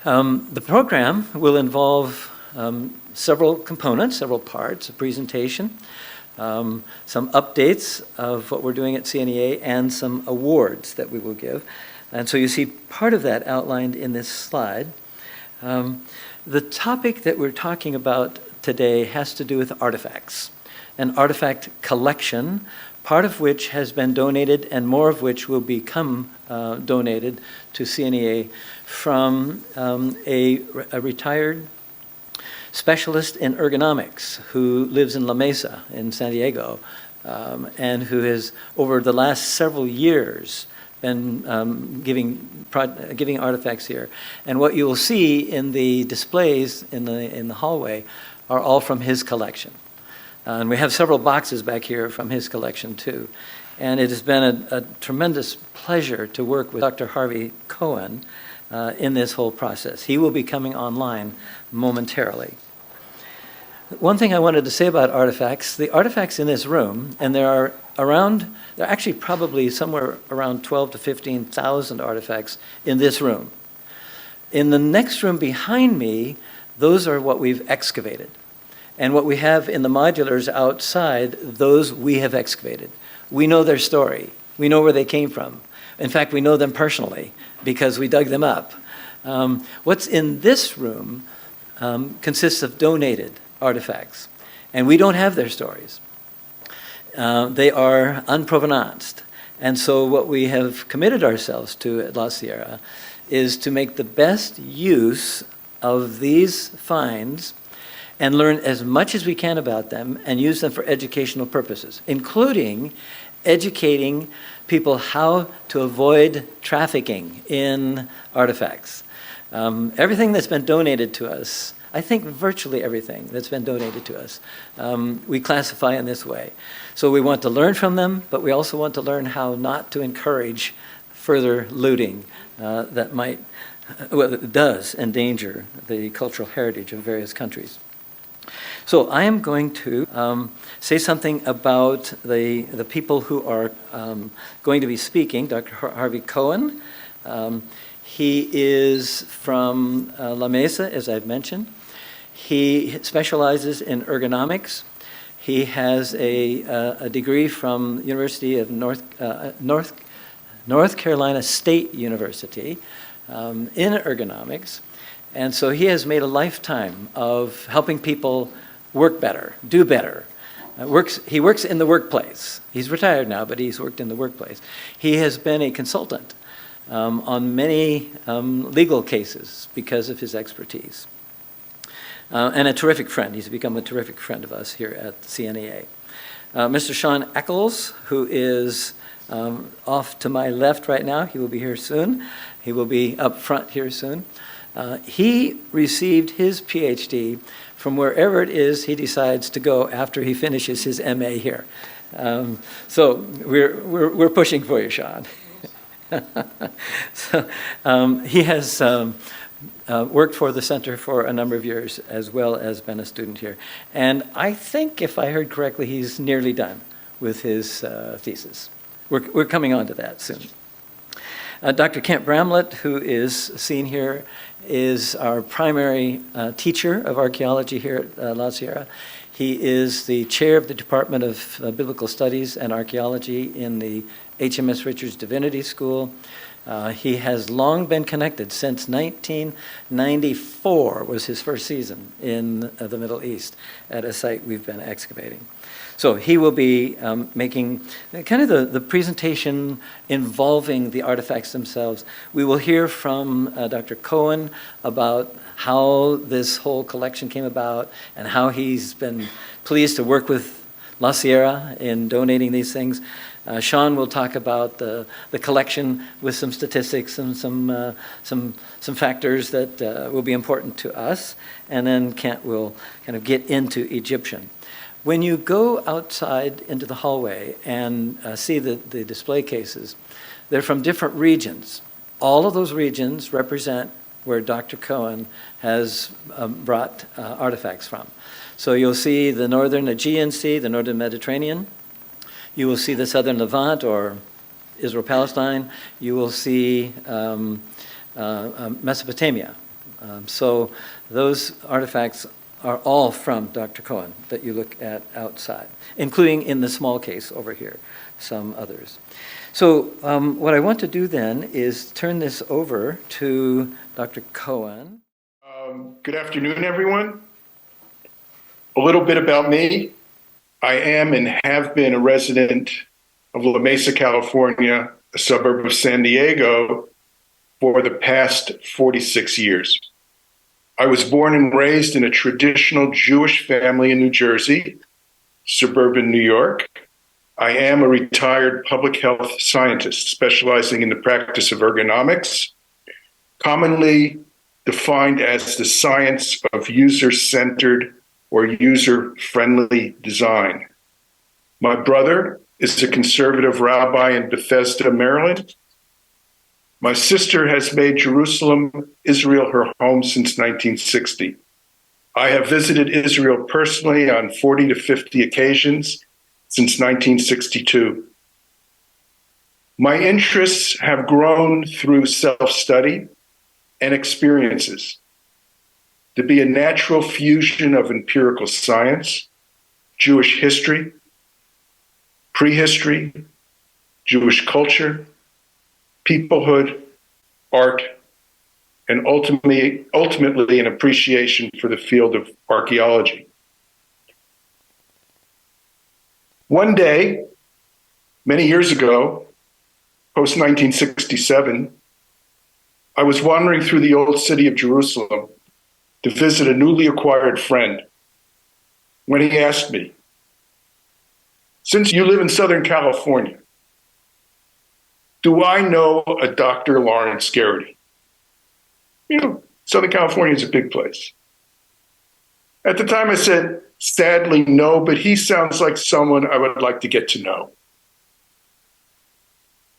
The program will involve several components, several parts, a presentation, some updates of what we're doing at CNEA, and some awards that we will give. And so you see part of that outlined in this slide. The topic that we're talking about today has to do with artifacts, an artifact collection, part of which has been donated and more of which will become donated to CNEA from a retired specialist in ergonomics who lives in La Mesa in San Diego, and who has, over the last several years, been giving artifacts here. And what you will see in the displays in the hallway are all from his collection. And we have several boxes back here from his collection too. And it has been a tremendous pleasure to work with Dr. Harvey COHEN in this whole process. He will be coming online momentarily. One thing I wanted to say about artifacts, the artifacts in this room, and there are actually probably somewhere around 12 to 15,000 artifacts in this room. In the next room behind me, those are what we've excavated. And what we have in the modulars outside, those we have excavated. We know their story. We know where they came from. In fact, we know them personally because we dug them up. What's in this room consists of donated artifacts, and we don't have their stories. They are unprovenanced. And so what we have committed ourselves to at La Sierra is to make the best use of these finds and learn as much as we can about them and use them for educational purposes, including educating people how to avoid trafficking in artifacts. Everything that's been donated to us, I think virtually everything that's been donated to us, we classify in this way. So we want to learn from them, but we also want to learn how not to encourage further looting that might, well, it does endanger the cultural heritage of various countries. So I am going to say something about the people who are going to be speaking. Dr. Harvey COHEN. He is from La Mesa, as I've mentioned. He specializes in ergonomics. He has a degree from the University of North Carolina State University in ergonomics. And so he has made a lifetime of helping people work better, do better. He works in the workplace. He's retired now, but he's worked in the workplace. He has been a consultant on many legal cases because of his expertise. And a terrific friend. He's become a terrific friend of us here at CNEA. Mr. Sean Eccles, who is off to my left right now. He will be here soon. He will be up front here soon. He received his PhD from wherever it is he decides to go after he finishes his MA here. So we're pushing for you, Sean. So he has worked for the center for a number of years, as well as been a student here. And I think, if I heard correctly, he's nearly done with his thesis. We're coming on to that soon. Dr. Kent Bramlett, who is seen here, is our primary teacher of archaeology here at La Sierra. He is the chair of the Department of Biblical Studies and Archaeology in the HMS Richards Divinity School. He has long been connected since 1994 was his first season in the Middle East at a site we've been excavating. So he will be making kind of the presentation involving the artifacts themselves. We will hear from Dr. COHEN about how this whole collection came about and how he's been pleased to work with La Sierra in donating these things. Sean will talk about the collection with some statistics and some factors that will be important to us. And then Kent will kind of get into Egyptian. When you go outside into the hallway and see the display cases, they're from different regions. All of those regions represent where Dr. COHEN has brought artifacts from. So you'll see the northern Aegean Sea, the northern Mediterranean. You will see the southern Levant, or Israel-Palestine. You will see Mesopotamia, So those artifacts are all from Dr. Cohen that you look at outside, including in the small case over here, some others. So what I want to do then is turn this over to Dr. Cohen. Good afternoon, everyone. A little bit about me. I am and have been a resident of La Mesa, California, a suburb of San Diego, for the past 46 years. I was born and raised in a traditional Jewish family in New Jersey, suburban New York. I am a retired public health scientist specializing in the practice of ergonomics, commonly defined as the science of user-centered or user-friendly design. My brother is a conservative rabbi in Bethesda, Maryland. My sister has made Jerusalem, Israel, her home since 1960. I have visited Israel personally on 40 to 50 occasions since 1962. My interests have grown through self-study and experiences to be a natural fusion of empirical science, Jewish history, prehistory, Jewish culture, peoplehood, art, and ultimately an appreciation for the field of archaeology. One day, many years ago, post-1967, I was wandering through the old city of Jerusalem to visit a newly acquired friend when he asked me, "Since you live in Southern California, do I know a Dr. Lawrence Garrity?" You know, Southern California is a big place. At the time I said, "Sadly, no, but he sounds like someone I would like to get to know."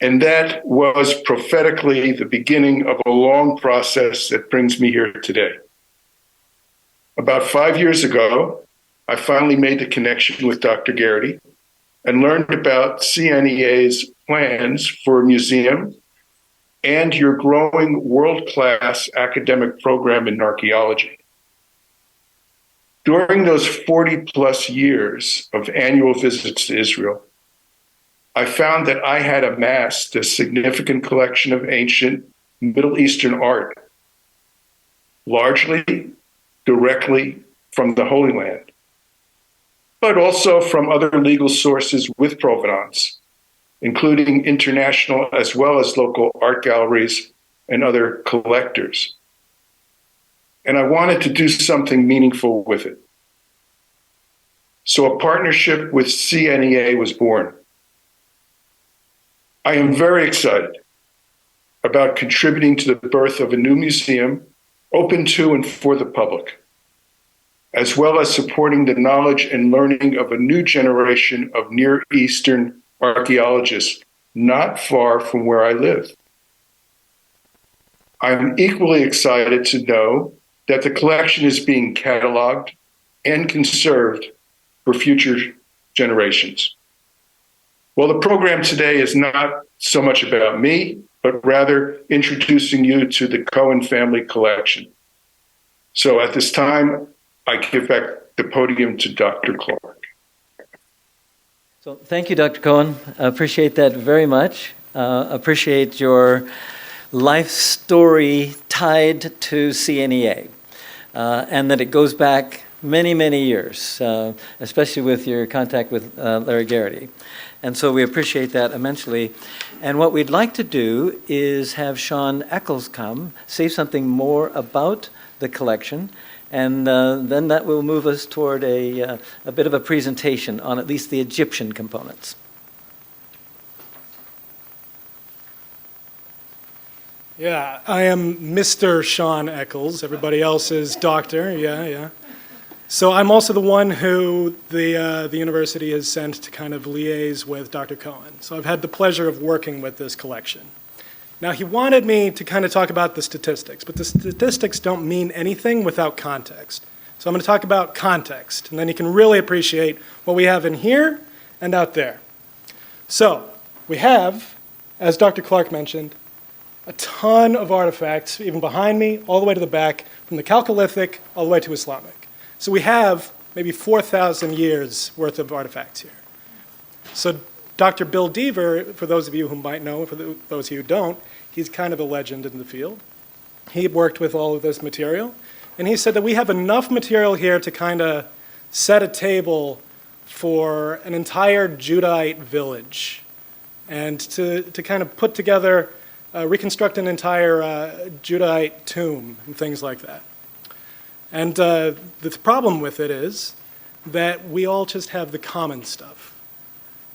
And that was prophetically the beginning of a long process that brings me here today. About 5 years ago, I finally made the connection with Dr. Garrity and learned about CNEA's plans for a museum and your growing world-class academic program in archaeology. During those 40-plus years of annual visits to Israel, I found that I had amassed a significant collection of ancient Middle Eastern art, largely directly from the Holy Land, but also from other legal sources with provenance, including international as well as local art galleries and other collectors. And I wanted to do something meaningful with it. So a partnership with CNEA was born. I am very excited about contributing to the birth of a new museum open to and for the public, as well as supporting the knowledge and learning of a new generation of Near Eastern archaeologists not far from where I live. I'm equally excited to know that the collection is being cataloged and conserved for future generations. Well, the program today is not so much about me, but rather introducing you to the Cohen family collection. So at this time, I give back the podium to Dr. Clark. So thank you, Dr. Cohen. I appreciate that very much. Appreciate your life story tied to CNEA, and that it goes back many, many years, especially with your contact with Larry Garrity. And so we appreciate that immensely. And what we'd like to do is have Sean Eccles come, say something more about the collection, and then that will move us toward a bit of a presentation on at least the Egyptian components. Yeah, I am Mr. Sean Eccles. Everybody else is Doctor. Yeah. So I'm also the one who the university has sent to kind of liaise with Dr. Cohen. So I've had the pleasure of working with this collection. Now, he wanted me to kind of talk about the statistics, but the statistics don't mean anything without context. So I'm going to talk about context, and then you can really appreciate what we have in here and out there. So we have, as Dr. Clark mentioned, a ton of artifacts, even behind me, all the way to the back, from the Chalcolithic all the way to Islamic. So we have maybe 4,000 years worth of artifacts here. So Dr. Bill Deaver, for those of you who might know, for those of you who don't, he's kind of a legend in the field. He worked with all of this material, and he said that we have enough material here to kind of set a table for an entire Judahite village and to kind of put together, reconstruct an entire Judahite tomb and things like that. And the problem with it is that we all just have the common stuff.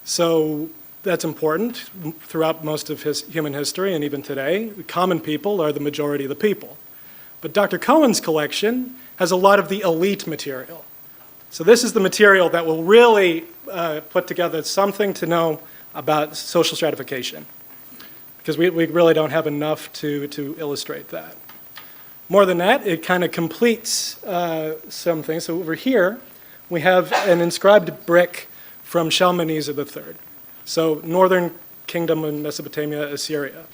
So that's important throughout most of human history and even today. The common people are the majority of the people. But Dr. Cohen's collection has a lot of the elite material. So this is the material that will really put together something to know about social stratification, because we really don't have enough to illustrate that. More than that, it kind of completes some things. So over here, we have an inscribed brick from Shalmaneser III. So Northern Kingdom in Mesopotamia, Assyria.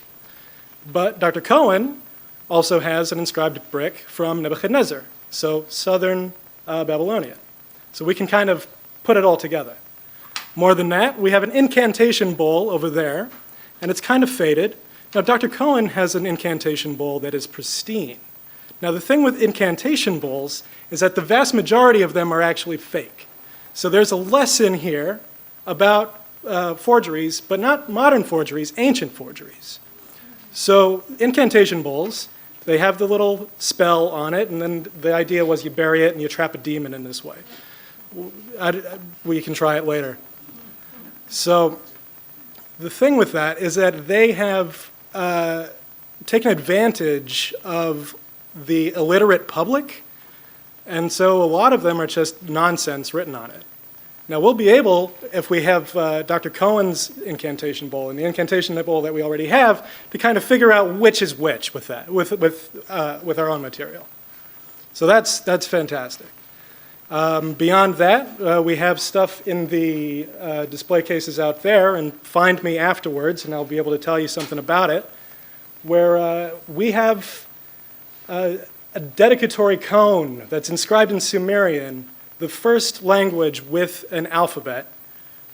But Dr. Cohen also has an inscribed brick from Nebuchadnezzar, so Southern Babylonia. So we can kind of put it all together. More than that, we have an incantation bowl over there, and it's kind of faded. Now, Dr. Cohen has an incantation bowl that is pristine. Now, the thing with incantation bowls is that the vast majority of them are actually fake. So there's a lesson here about forgeries, but not modern forgeries, ancient forgeries. So incantation bowls, they have the little spell on it, and then the idea was you bury it and you trap a demon in this way. We can try it later. So the thing with that is that they have taken advantage of the illiterate public, and so a lot of them are just nonsense written on it. Now we'll be able, if we have Dr. Cohen's incantation bowl and the incantation bowl that we already have, to kind of figure out which is which with that, with our own material. So that's fantastic. Beyond that, we have stuff in the display cases out there, and find me afterwards, and I'll be able to tell you something about it, where we have a dedicatory cone that's inscribed in Sumerian, the first language with an alphabet,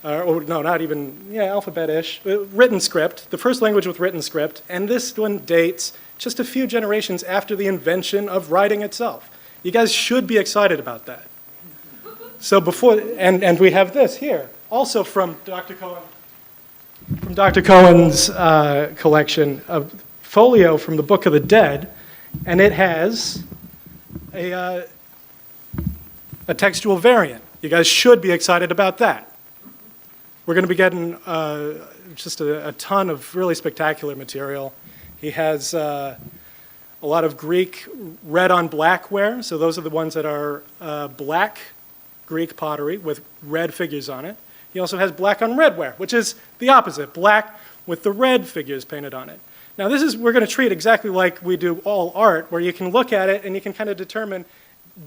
or no, not even, yeah, alphabet-ish, written script, the first language with written script, and this one dates just a few generations after the invention of writing itself. You guys should be excited about that. So before, and we have this here, also from Dr. Cohen's collection of folio from the Book of the Dead, and it has a textual variant. You guys should be excited about that. We're going to be getting just a ton of really spectacular material. He has a lot of Greek red on black ware, so those are the ones that are black Greek pottery with red figures on it. He also has black on red ware, which is the opposite, black with the red figures painted on it. Now we're going to treat exactly like we do all art, where you can look at it and you can kind of determine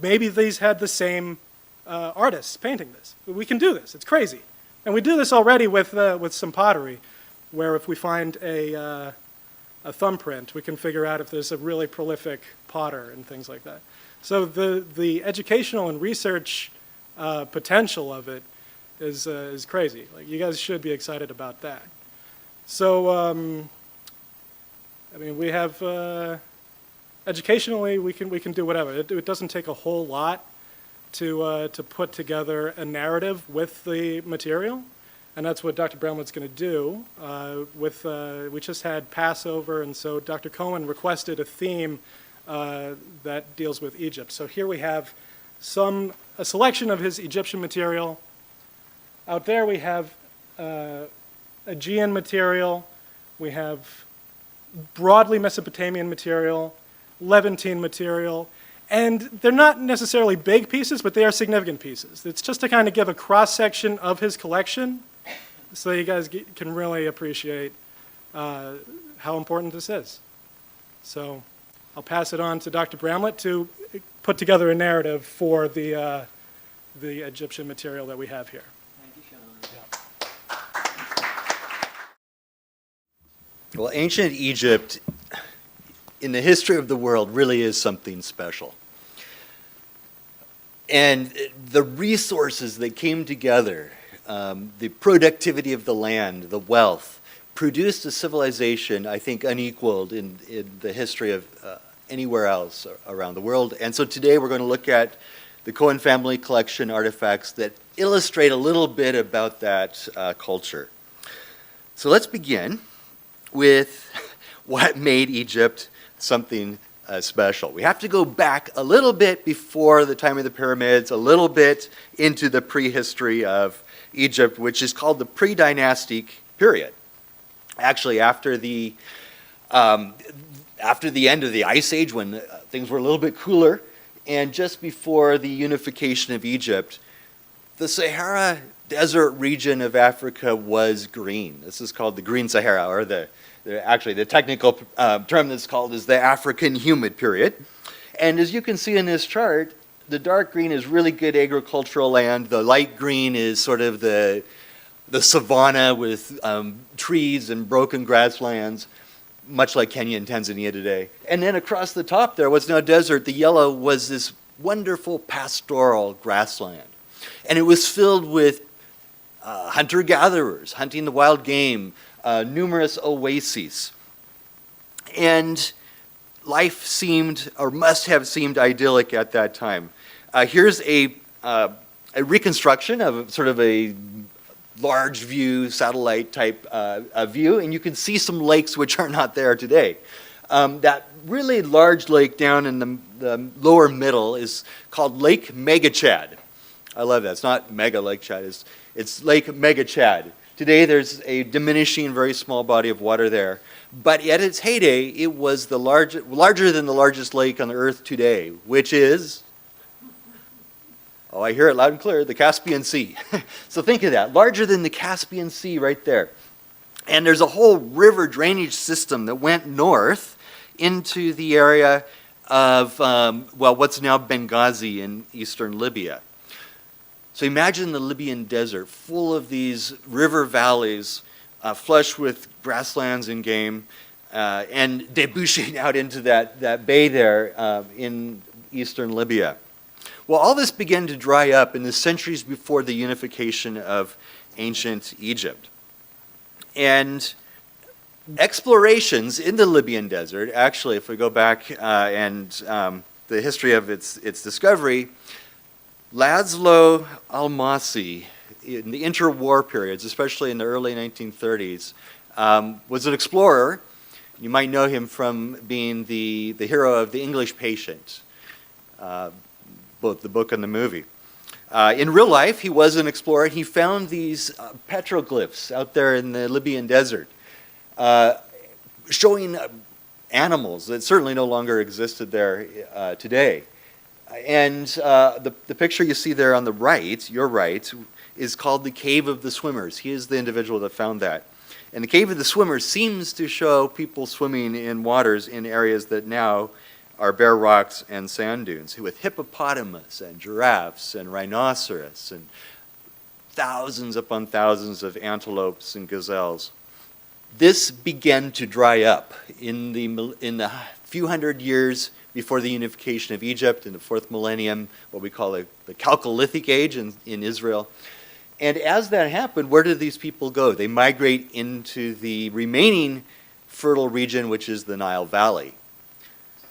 maybe these had the same artists painting this. We can do this, it's crazy. And we do this already with some pottery, where if we find a thumbprint, we can figure out if there's a really prolific potter and things like that. So the educational and research potential of it is crazy. Like, you guys should be excited about that. So, I mean, we have, educationally, we can do whatever. It doesn't take a whole lot to put together a narrative with the material, and that's what Dr. Brownwood's going to do. We just had Passover, and so Dr. Cohen requested a theme that deals with Egypt. So here we have a selection of his Egyptian material. Out there we have Aegean material. We have broadly Mesopotamian material, Levantine material, and they're not necessarily big pieces, but they are significant pieces. It's just to kind of give a cross-section of his collection so you guys can really appreciate how important this is. So I'll pass it on to Dr. Bramlett to put together a narrative for the Egyptian material that we have here. Thank you, Sean. Well, ancient Egypt in the history of the world really is something special. And the resources that came together, the productivity of the land, the wealth, produced a civilization, I think, unequaled in the history of anywhere else around the world. And so today we're going to look at the Cohen family collection artifacts that illustrate a little bit about that culture. So let's begin with what made Egypt something special. We have to go back a little bit before the time of the pyramids, a little bit into the prehistory of Egypt, which is called the pre-dynastic period. Actually, after the end of the Ice Age, when things were a little bit cooler, and just before the unification of Egypt, the Sahara Desert region of Africa was green. This is called the Green Sahara, or actually the technical term that's called is the African humid period. And as you can see in this chart, the dark green is really good agricultural land. The light green is sort of the savanna with trees and broken grasslands, much like Kenya and Tanzania today. And then across the top there, what's now desert, the yellow was this wonderful pastoral grassland. And it was filled with hunter-gatherers, hunting the wild game, numerous oases. And life seemed, or must have seemed, idyllic at that time. Here's a reconstruction of sort of a large view, satellite type view, and you can see some lakes which are not there today. That really large lake down in the lower middle is called Lake Megachad. I love that. It's not Mega Lake Chad, it's Lake Megachad. Today there's a diminishing, very small body of water there. But at its heyday, it was the larger than the largest lake on the earth today, which is, oh, I hear it loud and clear, the Caspian Sea. So think of that, larger than the Caspian Sea right there. And there's a whole river drainage system that went north into the area of, what's now Benghazi in eastern Libya. So imagine the Libyan desert full of these river valleys, flush with grasslands and game, and debouching out into that bay there in eastern Libya. Well, all this began to dry up in the centuries before the unification of ancient Egypt. And explorations in the Libyan desert, actually, if we go back and the history of its discovery, Laszlo Almasi, in the interwar periods, especially in the early 1930s, was an explorer. You might know him from being the hero of The English Patient, both the book and the movie. In real life, he was an explorer. He found these petroglyphs out there in the Libyan desert, showing animals that certainly no longer existed there today. And the picture you see there on the right, your right, is called the Cave of the Swimmers. He is the individual that found that. And the Cave of the Swimmers seems to show people swimming in waters in areas that now are bare rocks and sand dunes, with hippopotamus and giraffes and rhinoceros and thousands upon thousands of antelopes and gazelles. This began to dry up in the few hundred years before the unification of Egypt in the 4th millennium, what we call the Chalcolithic Age in Israel. And as that happened, where did these people go? They migrate into the remaining fertile region, which is the Nile Valley.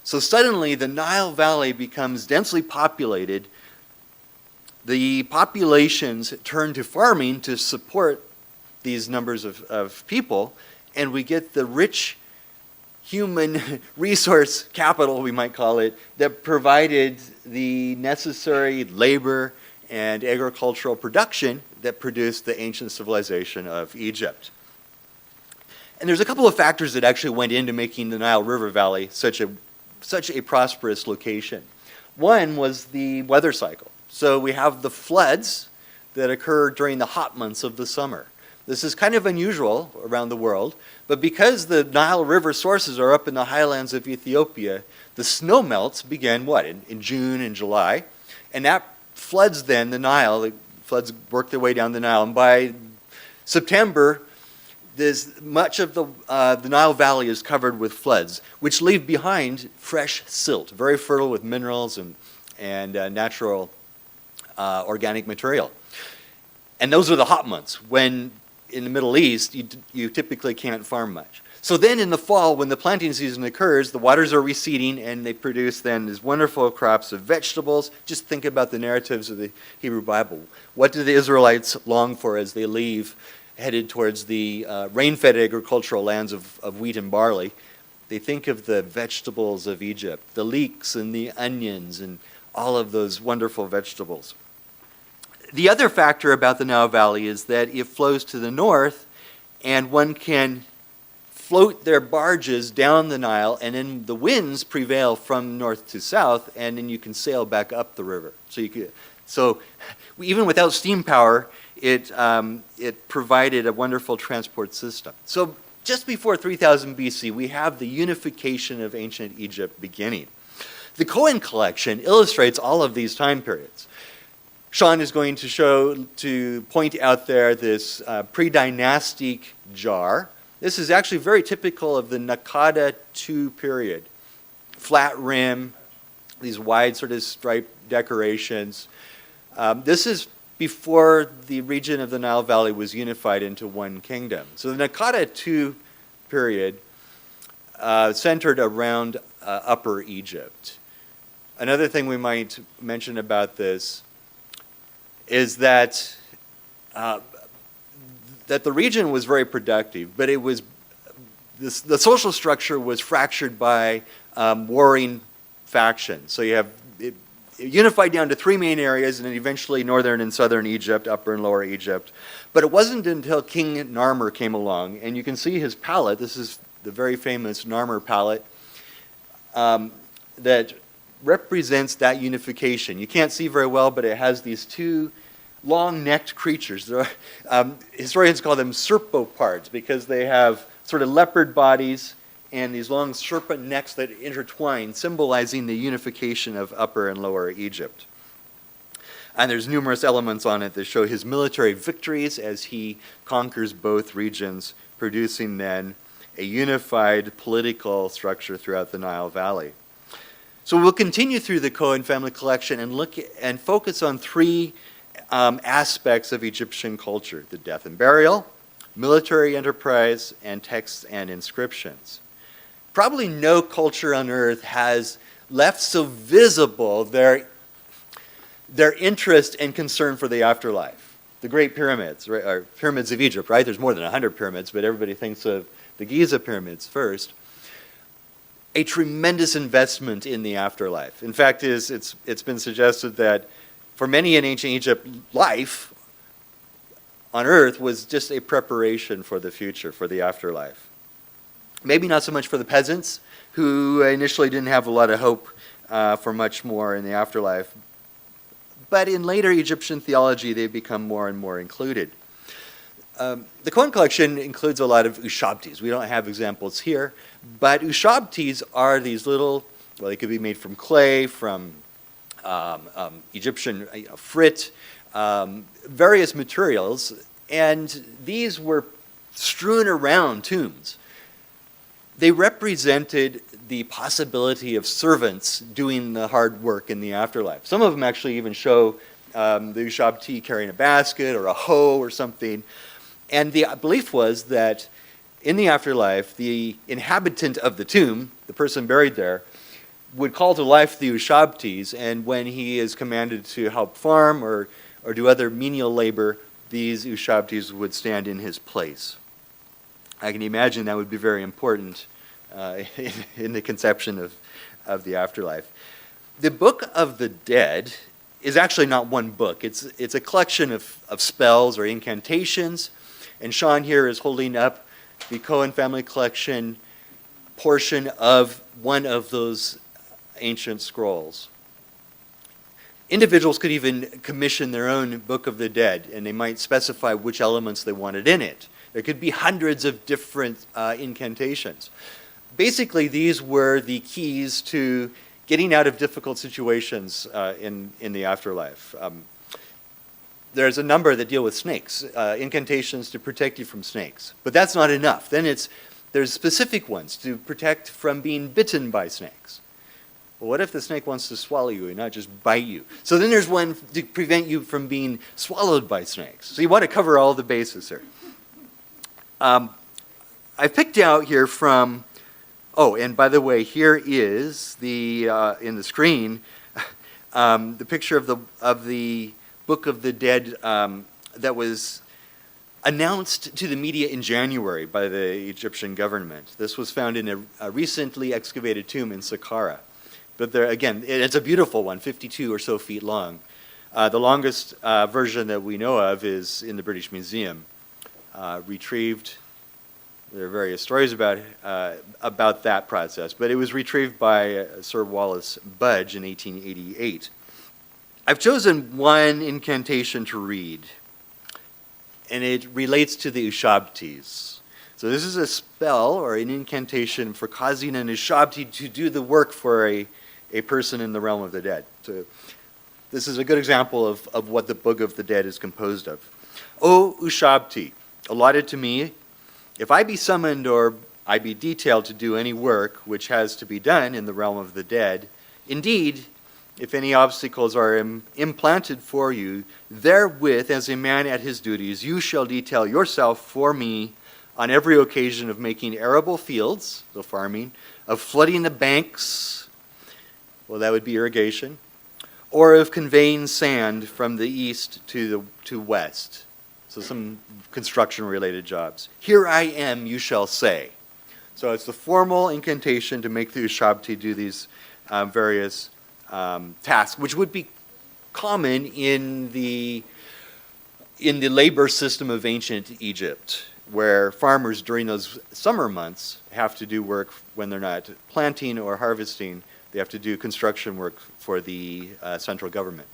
So suddenly the Nile Valley becomes densely populated. The populations turn to farming to support these numbers of people, and we get the rich human resource capital, we might call it, that provided the necessary labor and agricultural production that produced the ancient civilization of Egypt. And there's a couple of factors that actually went into making the Nile River Valley such a prosperous location. One was the weather cycle. So we have the floods that occur during the hot months of the summer. This is kind of unusual around the world, but because the Nile River sources are up in the highlands of Ethiopia, the snow melts begin, in June and July, and that floods then the Nile. The floods work their way down the Nile, and by September, much of the Nile Valley is covered with floods, which leave behind fresh silt, very fertile with minerals and natural organic material. And those are the hot months, when in the Middle East you typically can't farm much. So then in the fall, when the planting season occurs, the waters are receding and they produce then these wonderful crops of vegetables. Just think about the narratives of the Hebrew Bible. What do the Israelites long for as they leave, headed towards the rain-fed agricultural lands of wheat and barley? They think of the vegetables of Egypt, the leeks and the onions and all of those wonderful vegetables. The other factor about the Nile Valley is that it flows to the north, and one can float their barges down the Nile, and then the winds prevail from north to south, and then you can sail back up the river. So even without steam power, it provided a wonderful transport system. So just before 3000 BC, we have the unification of ancient Egypt beginning. The COHEN collection illustrates all of these time periods. Sean is going to point out there this pre-dynastic jar. This is actually very typical of the Naqada II period. Flat rim, these wide sort of striped decorations. This is before the region of the Nile Valley was unified into one kingdom. So the Naqada II period centered around Upper Egypt. Another thing we might mention about this is that the region was very productive, but the social structure was fractured by warring factions. So you have it unified down to three main areas, and then eventually northern and southern Egypt, upper and lower Egypt. But it wasn't until King Narmer came along, and you can see his palette. This is the very famous Narmer palette that represents that unification. You can't see very well, but it has these two long-necked creatures. Historians call them serpopards because they have sort of leopard bodies and these long serpent necks that intertwine, symbolizing the unification of Upper and Lower Egypt. And there's numerous elements on it that show his military victories as he conquers both regions, producing then a unified political structure throughout the Nile Valley. So we'll continue through the COHEN family collection and look and focus on three aspects of Egyptian culture: the death and burial, military enterprise, and texts and inscriptions. Probably no culture on earth has left so visible their interest and concern for the afterlife. The Great Pyramids, right, or Pyramids of Egypt, right? There's more than 100 pyramids, but everybody thinks of the Giza pyramids first. A tremendous investment in the afterlife. In fact, it's been suggested that for many in ancient Egypt, life on earth was just a preparation for the future, for the afterlife. Maybe not so much for the peasants, who initially didn't have a lot of hope for much more in the afterlife. But in later Egyptian theology, they've become more and more included. The COHEN collection includes a lot of Ushabtis. We don't have examples here, but Ushabtis are these little, well, they could be made from clay, from Egyptian frit, various materials, and these were strewn around tombs. They represented the possibility of servants doing the hard work in the afterlife. Some of them actually even show the Ushabti carrying a basket or a hoe or something. And the belief was that in the afterlife, the inhabitant of the tomb, the person buried there, would call to life the Ushabtis, and when he is commanded to help farm or do other menial labor, these Ushabtis would stand in his place. I can imagine that would be very important in the conception of the afterlife. The Book of the Dead is actually not one book. It's a collection of spells or incantations, and Sean here is holding up the COHEN family collection portion of one of those ancient scrolls. Individuals could even commission their own Book of the Dead, and they might specify which elements they wanted in it. There could be hundreds of different incantations. Basically, these were the keys to getting out of difficult situations in the afterlife. there's a number that deal with snakes, incantations to protect you from snakes. But that's not enough. Then there's specific ones to protect from being bitten by snakes. Well, what if the snake wants to swallow you and not just bite you? So then there's one to prevent you from being swallowed by snakes. So you want to cover all the bases here. I picked out here from, oh, and by the way, here is the in the screen the picture of the Book of the Dead that was announced to the media in January by the Egyptian government. This was found in a recently excavated tomb in Saqqara. But there, again, it's a beautiful one, 52 or so feet long. The longest version that we know of is in the British Museum, retrieved. There are various stories about that process, but it was retrieved by Sir Wallace Budge in 1888. I've chosen one incantation to read, and it relates to the Ushabtis. So this is a spell or an incantation for causing an Ushabti to do the work for a person in the realm of the dead. So this is a good example of what the Book of the Dead is composed of. O Ushabti, allotted to me, if I be summoned or I be detailed to do any work which has to be done in the realm of the dead, indeed, if any obstacles are implanted for you, therewith, as a man at his duties, you shall detail yourself for me on every occasion of making arable fields, so farming, of flooding the banks, well, that would be irrigation, or of conveying sand from the east to west. So some construction-related jobs. Here I am, you shall say. So it's the formal incantation to make the Ushabti do these various tasks, which would be common in the labor system of ancient Egypt, where farmers during those summer months have to do work when they're not planting or harvesting. They have to do construction work for the central government.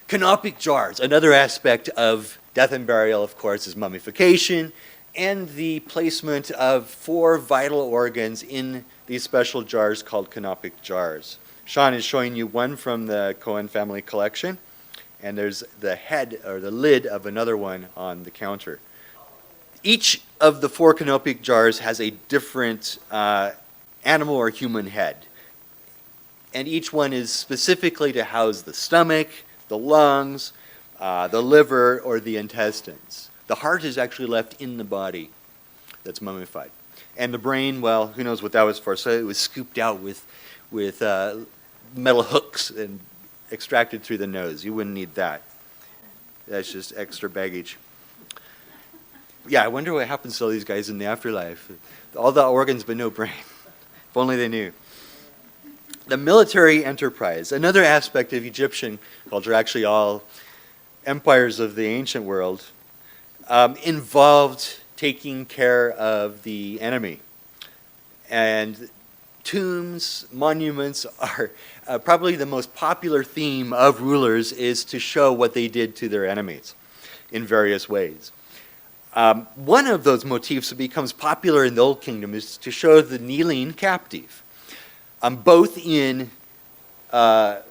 Canopic jars, another aspect of death and burial, of course, is mummification and the placement of 4 vital organs in these special jars called canopic jars. Sean is showing you one from the Cohen family collection, and there's the head or the lid of another one on the counter. Each of the 4 canopic jars has a different animal or human head, and each one is specifically to house the stomach, the lungs, the liver, or the intestines. The heart is actually left in the body that's mummified. And the brain, well, who knows what that was for. So it was scooped out with metal hooks and extracted through the nose. You wouldn't need that. That's just extra baggage. Yeah, I wonder what happens to all these guys in the afterlife. All the organs but no brain. If only they knew. The military enterprise, another aspect of Egyptian culture, actually all empires of the ancient world, involved taking care of the enemy. And tombs, monuments are probably the most popular theme of rulers is to show what they did to their enemies in various ways. One of those motifs that becomes popular in the Old Kingdom is to show the kneeling captive. Both on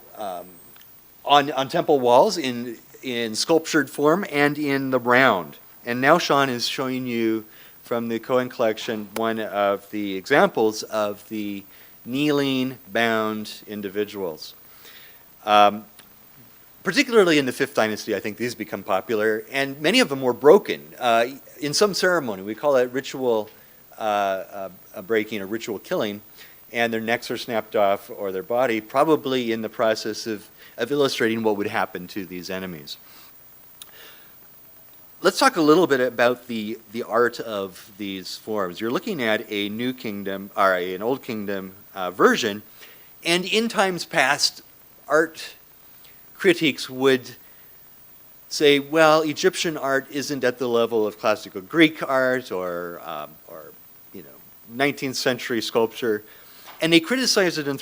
temple walls in sculptured form and in the round. And now Sean is showing you from the Cohen collection one of the examples of the kneeling bound individuals. Particularly in the 5th dynasty, I think these become popular, and many of them were broken. In some ceremony, we call it ritual breaking or ritual killing, and their necks are snapped off or their body, probably in the process of illustrating what would happen to these enemies. Let's talk a little bit about the art of these forms. You're looking at a New Kingdom, or an Old Kingdom version, and in times past, art critics would say, well, Egyptian art isn't at the level of classical Greek art or 19th century sculpture. And they criticize it in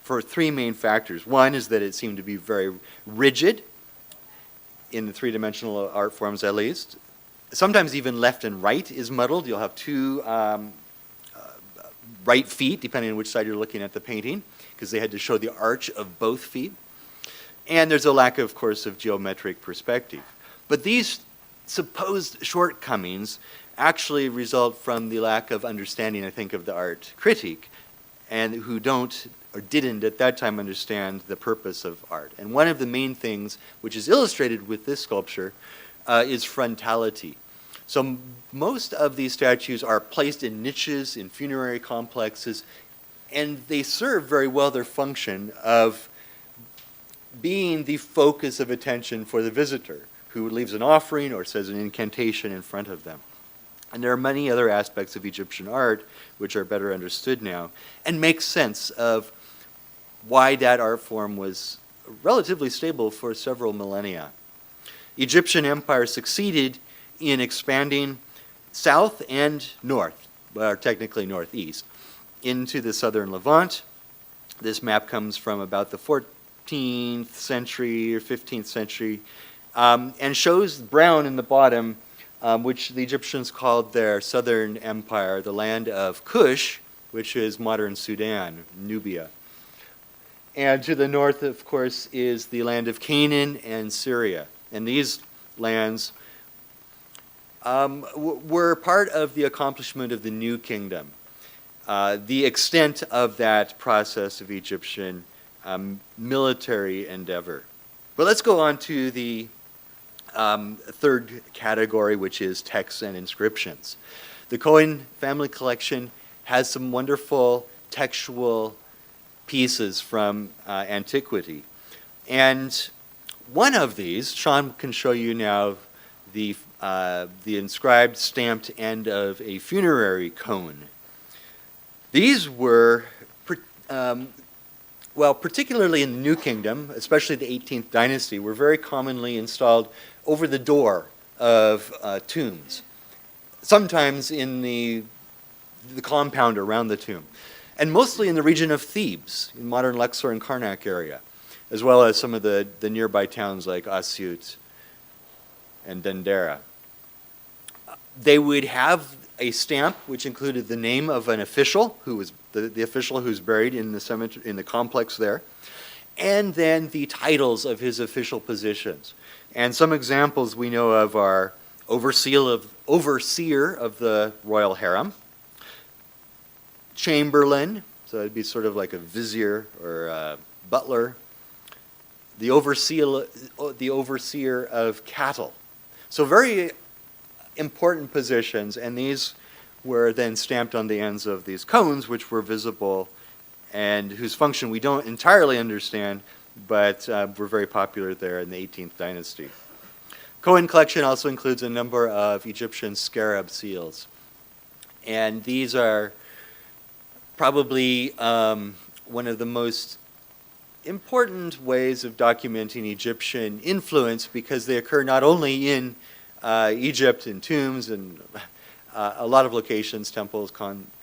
for three main factors. One is that it seemed to be very rigid in the three-dimensional art forms, at least. Sometimes even left and right is muddled. You'll have 2 right feet, depending on which side you're looking at the painting, because they had to show the arch of both feet. And there's a lack, of course, of geometric perspective. But these supposed shortcomings actually result from the lack of understanding, I think, of the art critic, and who don't or didn't at that time understand the purpose of art. And one of the main things, which is illustrated with this sculpture, is frontality. So most of these statues are placed in niches, in funerary complexes, and they serve very well their function of being the focus of attention for the visitor who leaves an offering or says an incantation in front of them. And there are many other aspects of Egyptian art which are better understood now and make sense of why that art form was relatively stable for several millennia. Egyptian empire succeeded in expanding south and north, or technically northeast, into the southern Levant. This map comes from about the 14th century or 15th century, and shows brown in the bottom, which the Egyptians called their southern empire, the land of Kush, which is modern Sudan, Nubia. And to the north, of course, is the land of Canaan and Syria. And these lands were part of the accomplishment of the New Kingdom. The extent of that process of Egyptian military endeavor. But let's go on to the third category, which is texts and inscriptions. The COHEN family collection has some wonderful textual pieces from antiquity. And one of these, Sean can show you now the inscribed stamped end of a funerary cone. These were, particularly in the New Kingdom, especially the 18th dynasty, were very commonly installed over the door of tombs, sometimes in the compound around the tomb, and mostly in the region of Thebes, in modern Luxor and Karnak area, as well as some of the nearby towns like Asyut and Dendera. They would have a stamp which included the name of an official, who was the official who's buried in the cemetery, in the complex there, and then the titles of his official positions. And some examples we know of are overseer of the royal harem, chamberlain, so it'd be sort of like a vizier or a butler, the overseer of cattle. So very important positions, and these were then stamped on the ends of these cones, which were visible and whose function we don't entirely understand, but were very popular there in the 18th dynasty. COHEN collection also includes a number of Egyptian scarab seals, and these are probably one of the most important ways of documenting Egyptian influence, because they occur not only in Egypt in tombs and a lot of locations, temples,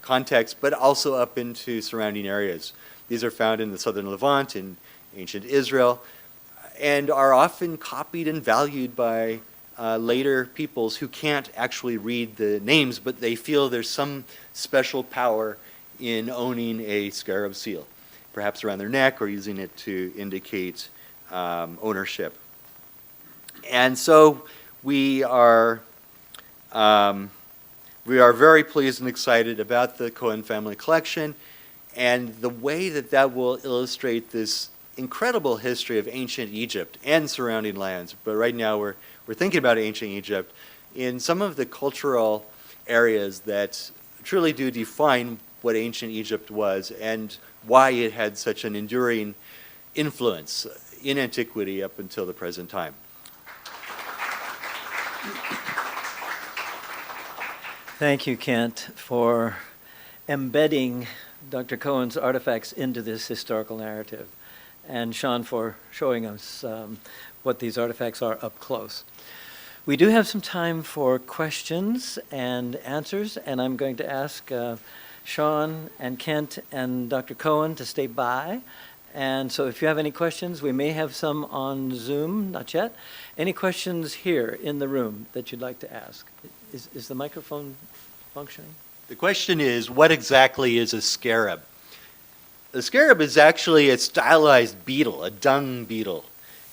contexts, but also up into surrounding areas. These are found in the southern Levant, in ancient Israel, and are often copied and valued by later peoples who can't actually read the names, but they feel there's some special power in owning a scarab seal, perhaps around their neck or using it to indicate ownership. And so we are very pleased and excited about the COHEN family collection and the way that will illustrate this incredible history of ancient Egypt and surrounding lands. But right now we're thinking about ancient Egypt in some of the cultural areas that truly do define what ancient Egypt was and why it had such an enduring influence in antiquity up until the present time. Thank you, Kent, for embedding Dr. Cohen's artifacts into this historical narrative, and Sean for showing us what these artifacts are up close. We do have some time for questions and answers, and I'm going to ask Sean and Kent and Dr. Cohen to stay by. And so if you have any questions, we may have some on Zoom, not yet. Any questions here in the room that you'd like to ask? Is the microphone functioning? The question is, what exactly is a scarab? The scarab is actually a stylized beetle, a dung beetle.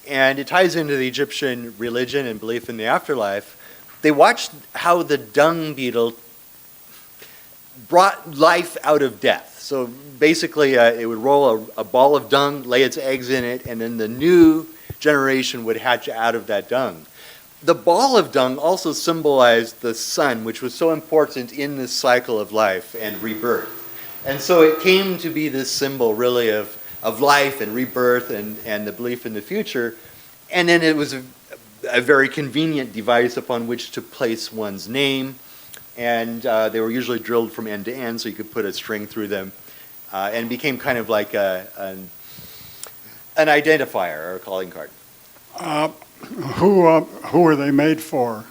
And it ties into the Egyptian religion and belief in the afterlife. They watched how the dung beetle brought life out of death. So basically, it would roll a ball of dung, lay its eggs in it, and then the new generation would hatch out of that dung. The ball of dung also symbolized the sun, which was so important in this cycle of life and rebirth. And so it came to be this symbol, really, of life and rebirth and the belief in the future. And then it was a very convenient device upon which to place one's name. And they were usually drilled from end to end, so you could put a string through them. And became kind of like an identifier or a calling card. Who are they made for?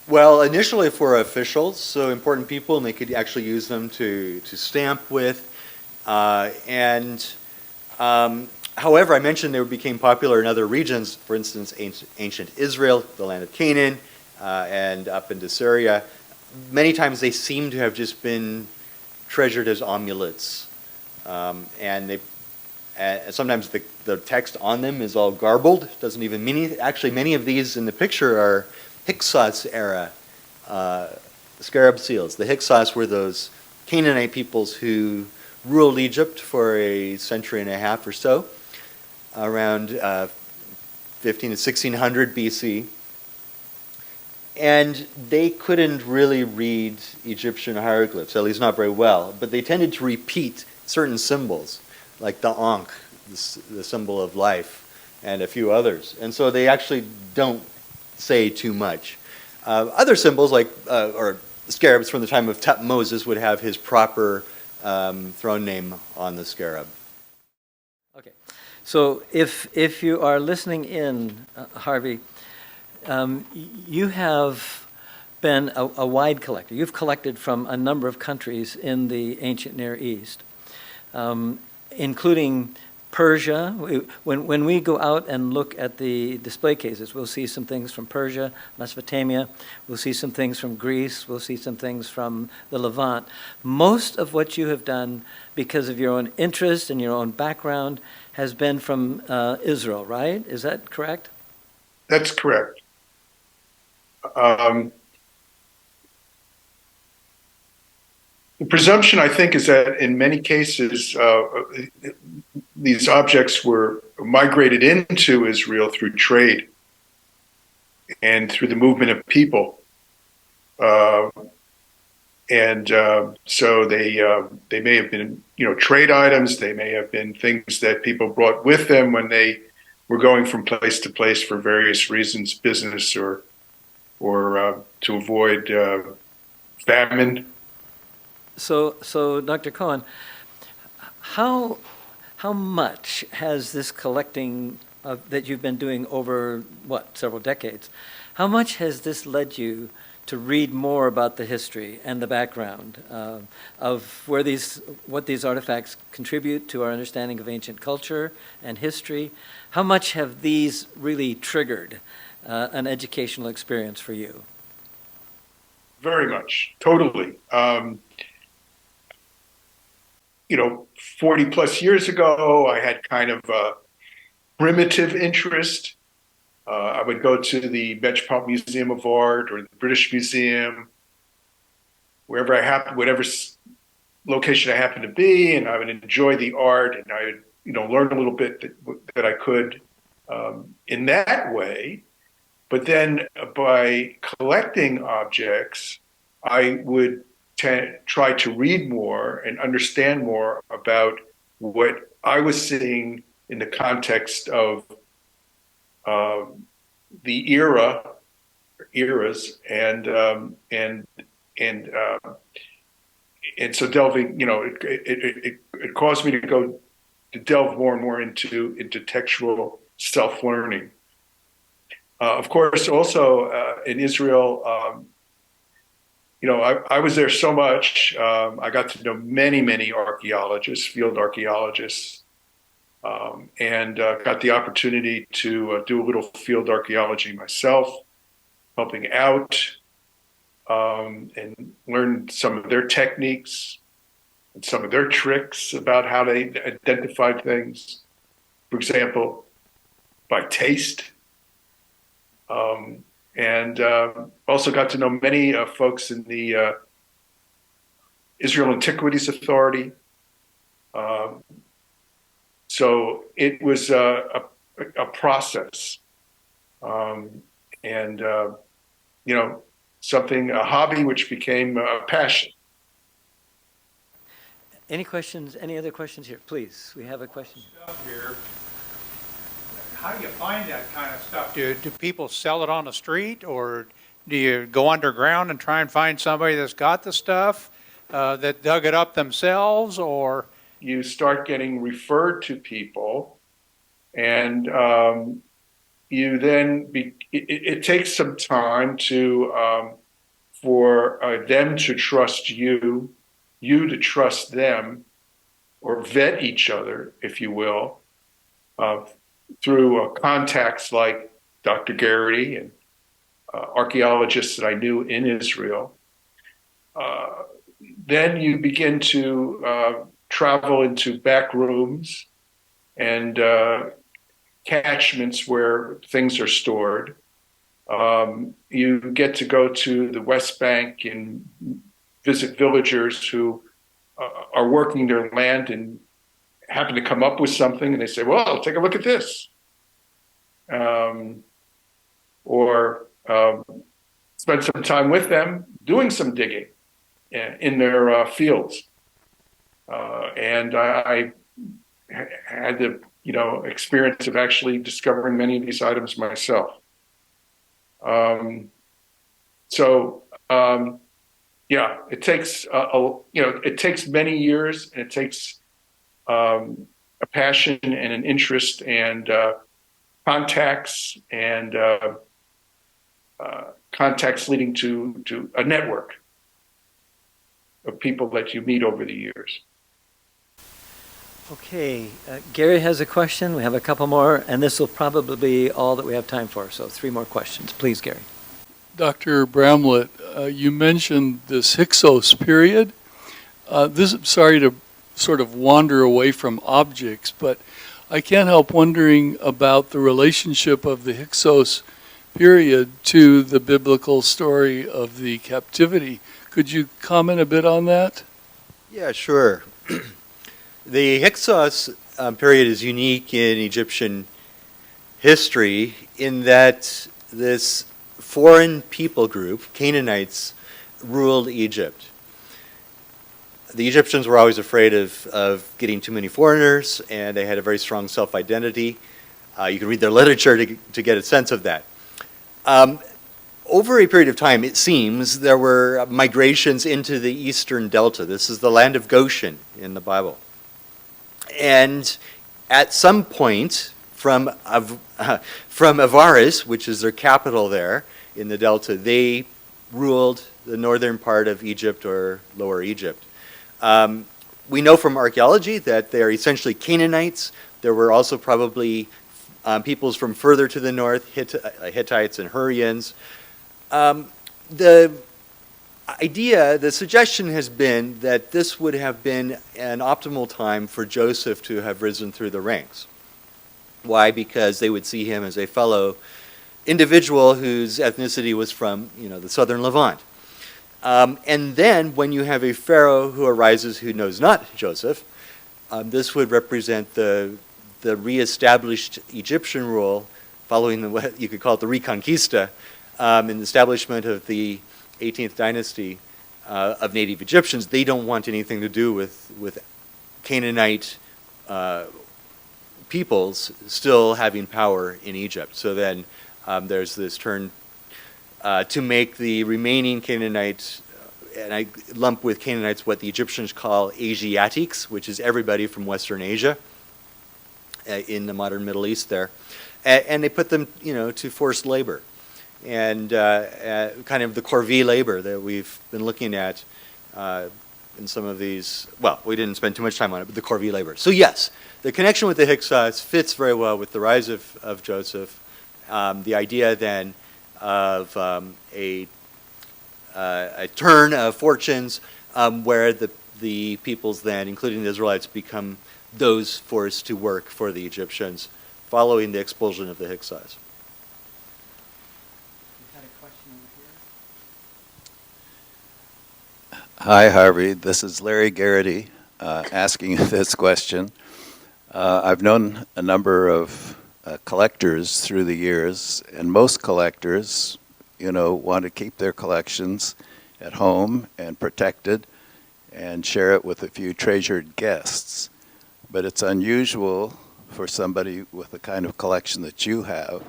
Well, initially for officials, so important people, and they could actually use them to stamp with. However, I mentioned they became popular in other regions, for instance, ancient Israel, the land of Canaan, and up into Syria. Many times they seem to have just been treasured as amulets. And sometimes the text on them is all garbled, doesn't even mean anything. Actually, many of these in the picture are Hyksos era scarab seals. The Hyksos were those Canaanite peoples who ruled Egypt for a century and a half or so, around 15 to 1600 BC. And they couldn't really read Egyptian hieroglyphs, at least not very well, but they tended to repeat certain symbols, like the Ankh, the symbol of life, and a few others. And so they actually don't say too much. Other symbols, like or scarabs from the time of Moses, would have his proper throne name on the scarab. Okay, so if you are listening in, Harvey, you have been a wide collector. You've collected from a number of countries in the ancient Near East, including Persia. When we go out and look at the display cases, we'll see some things from Persia, Mesopotamia. We'll see some things from Greece. We'll see some things from the Levant. Most of what you have done, because of your own interest and your own background, has been from Israel, right? Is that correct? That's correct. The presumption, I think, is that in many cases, these objects were migrated into Israel through trade and through the movement of people. So they may have been, trade items. They may have been things that people brought with them when they were going from place to place for various reasons, business or to avoid famine. So Dr. Cohen, how much has this collecting that you've been doing over, several decades, how much has this led you to read more about the history and the background of what these artifacts contribute to our understanding of ancient culture and history? How much have these really triggered an educational experience for you? Very much, totally. 40 plus years ago, I had kind of a primitive interest. I would go to the Metropolitan Museum of Art or the British Museum, whatever location I happened to be, and I would enjoy the art, and I would, learn a little bit that I could in that way. But then by collecting objects, I would try to read more and understand more about what I was seeing in the context of the eras, and so delving, it caused me to delve more and more into textual self-learning. Of course, also in Israel, I was there so much. I got to know many archaeologists, field archaeologists, and got the opportunity to do a little field archaeology myself, helping out, and learn some of their techniques and some of their tricks about how they identified things. For example, by taste. And also got to know many folks in the Israel Antiquities Authority. So it was a process, and you know, a hobby which became a passion. Any questions, any other questions here? Please, we have a question. Stuff here. How do you find that kind of stuff? Do people sell it on the street, or do you go underground and try and find somebody that's got the stuff that dug it up themselves, or? You start getting referred to people, and you then it takes some time for them to trust you, you to trust them, or vet each other, if you will, through contacts like Dr. Garrity and archaeologists that I knew in Israel. Then you begin to travel into back rooms and catchments where things are stored. You get to go to the West Bank and visit villagers who are working their land and happen to come up with something, and they say, well, take a look at this. Or spend some time with them doing some digging in their fields. And I had the experience of actually discovering many of these items myself. Yeah, it takes it takes many years, and it takes a passion and an interest and contacts and contacts leading to a network of people that you meet over the years. Okay, Gary has a question. We have a couple more, and this will probably be all that we have time for. So 3 more questions. Please, Gary. Dr. Bramlett, you mentioned this Hyksos period. Sorry to sort of wander away from objects, but I can't help wondering about the relationship of the Hyksos period to the biblical story of the captivity. Could you comment a bit on that? Yeah, sure. The Hyksos period is unique in Egyptian history in that this foreign people group, Canaanites, ruled Egypt. The Egyptians were always afraid of getting too many foreigners, and they had a very strong self-identity. You can read their literature to get a sense of that. Over a period of time, it seems, there were migrations into the eastern delta. This is the land of Goshen in the Bible. And at some point, from Avaris, which is their capital there in the delta, they ruled the northern part of Egypt or Lower Egypt. We know from archaeology that they are essentially Canaanites. There were also probably peoples from further to the north, Hittites and Hurrians. The suggestion has been that this would have been an optimal time for Joseph to have risen through the ranks. Why? Because they would see him as a fellow individual whose ethnicity was from, the southern Levant. And then when you have a pharaoh who arises who knows not Joseph, this would represent the reestablished Egyptian rule following what you could call it the Reconquista, in the establishment of the 18th dynasty of native Egyptians. They don't want anything to do with Canaanite peoples still having power in Egypt. So then there's this turn to make the remaining Canaanites, and I lump with Canaanites what the Egyptians call Asiatics, which is everybody from Western Asia in the modern Middle East there. And they put them, to forced labor. And kind of the corvée labor that we've been looking at in some of these, well, we didn't spend too much time on it, but the corvée labor. So yes, the connection with the Hyksos fits very well with the rise of Joseph. The idea then of a turn of fortunes where the peoples then, including the Israelites, become those forced to work for the Egyptians following the expulsion of the Hyksos. Hi, Harvey. This is Larry Garrity asking this question. I've known a number of collectors through the years, and most collectors, want to keep their collections at home and protected and share it with a few treasured guests. But it's unusual for somebody with the kind of collection that you have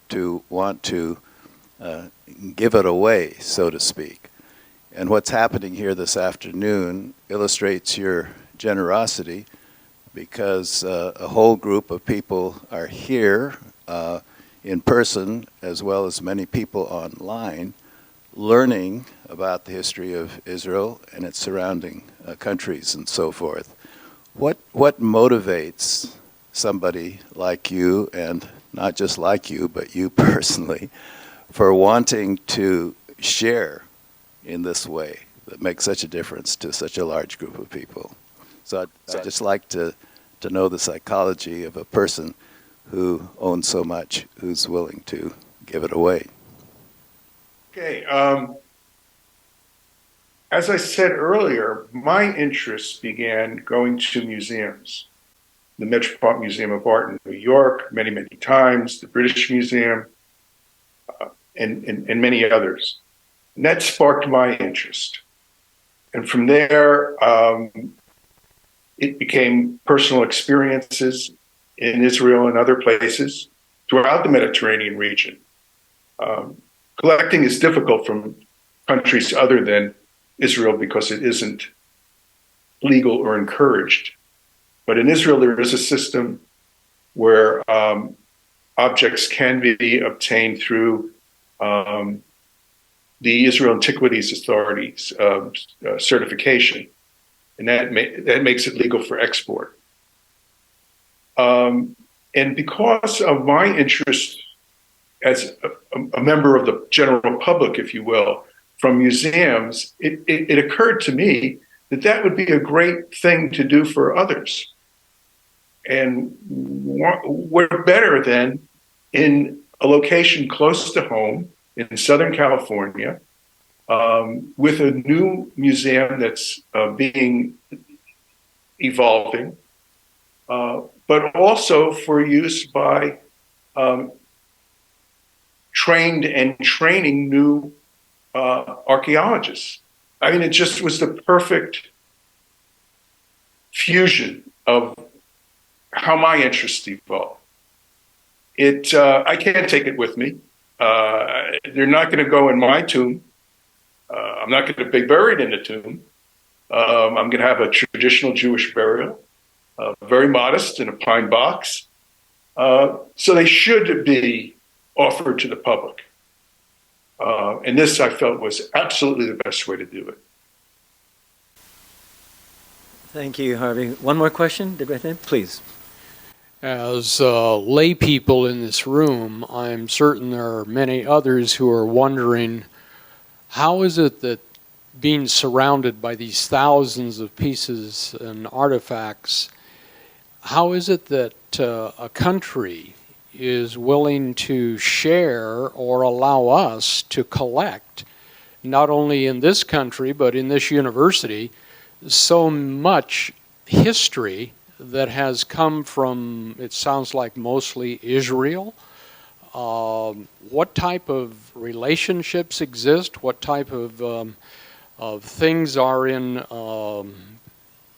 to want to give it away, so to speak. And what's happening here this afternoon illustrates your generosity, because a whole group of people are here in person, as well as many people online, learning about the history of Israel and its surrounding countries and so forth. What motivates somebody like you, and not just like you, but you personally, for wanting to share in this way that makes such a difference to such a large group of people? So I'd just like to know the psychology of a person who owns so much, who's willing to give it away. Okay. As I said earlier, my interest began going to museums. The Metropolitan Museum of Art in New York, many, many times, the British Museum, and many others. And that sparked my interest. And from there, it became personal experiences in Israel and other places throughout the Mediterranean region. Collecting is difficult from countries other than Israel because it isn't legal or encouraged. But in Israel, there is a system where objects can be obtained through the Israel Antiquities Authority's certification, and that makes it legal for export. And because of my interest as a member of the general public, if you will, from museums, it occurred to me that that would be a great thing to do for others. And we're better than in a location close to home in Southern California, with a new museum that's evolving, but also for use by trained and training new archaeologists. I mean, it just was the perfect fusion of how my interests evolved. I can't take it with me. They're not going to go in my tomb. I'm not going to be buried in a tomb. I'm going to have a traditional Jewish burial, very modest in a pine box. So they should be offered to the public. And this, I felt, was absolutely the best way to do it. Thank you, Harvey. One more question, did I think? Please. As lay people in this room, I'm certain there are many others who are wondering, how is it that being surrounded by these thousands of pieces and artifacts, how is it that a country is willing to share or allow us to collect, not only in this country, but in this university, so much history that has come from, it sounds like, mostly Israel? What type of relationships exist? What type of things are in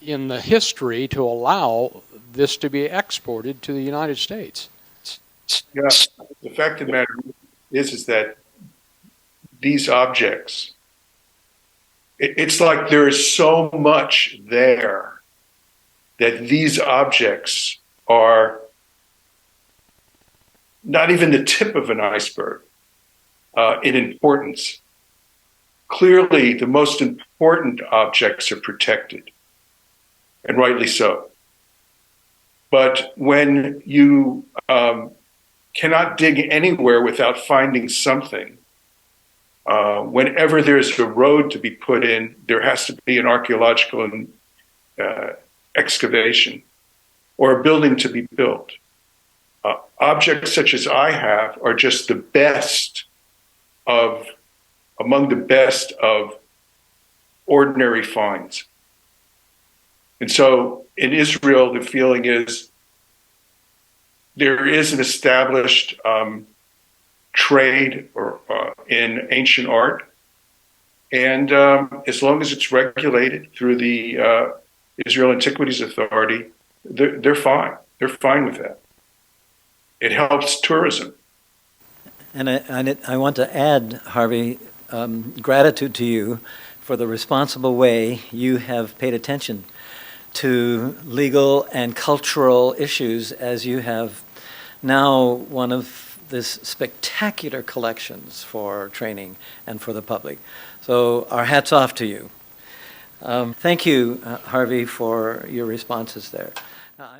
the history to allow this to be exported to the United States? Yeah, the fact of the matter is that these objects, it's like there is so much there that these objects are not even the tip of an iceberg in importance. Clearly, the most important objects are protected, and rightly so. But when you cannot dig anywhere without finding something, whenever there's a road to be put in, there has to be an archaeological excavation or a building to be built. objects such as I have are just the best of, among the best of ordinary finds. And so in Israel, the feeling is there is an established trade or in ancient art. And as long as it's regulated through the Israel Antiquities Authority, they're fine. They're fine with that. It helps tourism. And I want to add, Harvey, gratitude to you for the responsible way you have paid attention to legal and cultural issues as you have now one of this spectacular collections for training and for the public. So our hats off to you. Thank you, Harvey, for your responses there. Now,